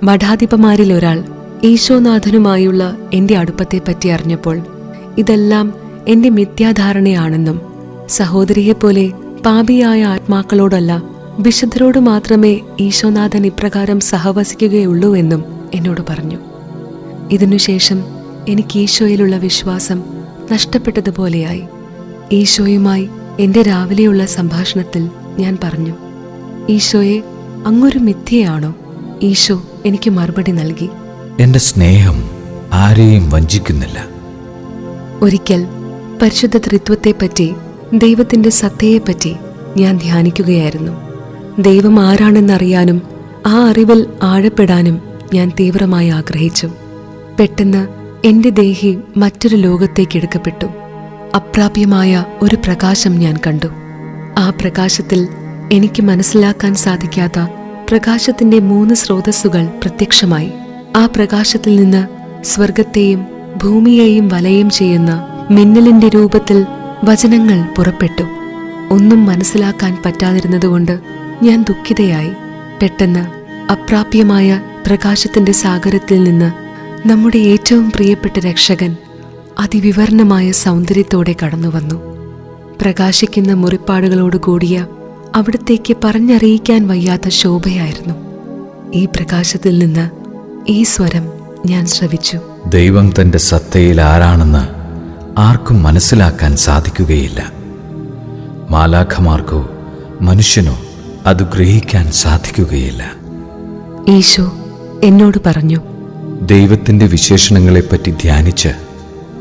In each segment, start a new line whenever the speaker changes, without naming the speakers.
മഠാധിപന്മാരിൽ ഒരാൾ ഈശോനാഥനുമായുള്ള എന്റെ അടുപ്പത്തെപ്പറ്റി അറിഞ്ഞപ്പോൾ ഇതെല്ലാം എന്റെ മിഥ്യാധാരണയാണെന്നും സഹോദരിയെപ്പോലെ പാപിയായ ആത്മാക്കളോടല്ല വിശുദ്ധരോട് മാത്രമേ ഈശോനാഥൻ ഇപ്രകാരം സഹവസിക്കുകയുള്ളൂ എന്നും എന്നോട് പറഞ്ഞു. ഇതിനുശേഷം എനിക്ക് ഈശോയിലുള്ള വിശ്വാസം നഷ്ടപ്പെട്ടതുപോലെയായി. ഈശോയുമായി എന്റെ രാവിലെയുള്ള സംഭാഷണത്തിൽ ഞാൻ പറഞ്ഞു, ഈശോയെ, അങ്ങൊരു മിഥ്യയാണോ? ഈശോ എനിക്ക് മറുപടി നൽകി,
എന്റെ സ്നേഹം ആരെയും വഞ്ചിക്കുന്നില്ല.
ഒരിക്കൽ പരിശുദ്ധ ത്രിത്വത്തെപ്പറ്റി, ദൈവത്തിന്റെ സത്തയെപ്പറ്റി ഞാൻ ധ്യാനിക്കുകയായിരുന്നു. ദൈവം ആരാണെന്നറിയാനും ആ അറിവിൽ ആഴപ്പെടാനും ഞാൻ തീവ്രമായി ആഗ്രഹിച്ചു. പെട്ടെന്ന് എന്റെ ദേഹി മറ്റൊരു ലോകത്തേക്ക് എടുക്കപ്പെട്ടു. അപ്രാപ്യമായ ഒരു പ്രകാശം ഞാൻ കണ്ടു. ആ പ്രകാശത്തിൽ എനിക്ക് മനസ്സിലാക്കാൻ സാധിക്കാത്ത പ്രകാശത്തിന്റെ 3 സ്രോതസ്സുകൾ പ്രത്യക്ഷമായി. ആ പ്രകാശത്തിൽ നിന്ന് സ്വർഗത്തെയും ഭൂമിയെയും വലയം ചെയ്യുന്ന മിന്നലിന്റെ രൂപത്തിൽ വചനങ്ങൾ പുറപ്പെട്ടു. ഒന്നും മനസ്സിലാക്കാൻ പറ്റാതിരുന്നതുകൊണ്ട് ഞാൻ ദുഃഖിതയായി. പെട്ടെന്ന് അപ്രാപ്യമായ പ്രകാശത്തിന്റെ സാഗരത്തിൽ നിന്ന് നമ്മുടെ ഏറ്റവും പ്രിയപ്പെട്ട രക്ഷകൻ അതിവിവരണമായ സൗന്ദര്യത്തോടെ കടന്നുവന്നു. പ്രകാശിക്കുന്ന മുറിപ്പാടുകളോട് കൂടിയ അവിടത്തേക്ക് പറഞ്ഞറിയിക്കാൻ വയ്യാത്ത ശോഭയായിരുന്നു. ഈ പ്രകാശത്തിൽ നിന്ന് ഈ സ്വരം ഞാൻ ശ്രവിച്ചു,
ദൈവം തന്റെ സത്തയിൽ ആരാണെന്ന് ആർക്കും മനസ്സിലാക്കാൻ സാധിക്കുകയില്ല. മാലാഖമാർക്കോ മനുഷ്യനോ അത് ഗ്രഹിക്കാൻ സാധിക്കുകയില്ല.
ഈശോ എന്നോട് പറഞ്ഞു,
ദൈവത്തിന്റെ വിശേഷണങ്ങളെപ്പറ്റി ധ്യാനിച്ച്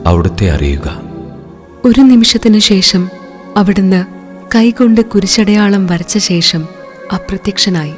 അവിടുത്തെ അറിയുക.
ഒരു നിമിഷത്തിനു ശേഷം അവിടുന്ന് കൈകൊണ്ട് കുരിശടയാളം വരച്ച ശേഷം അപ്രത്യക്ഷനായി.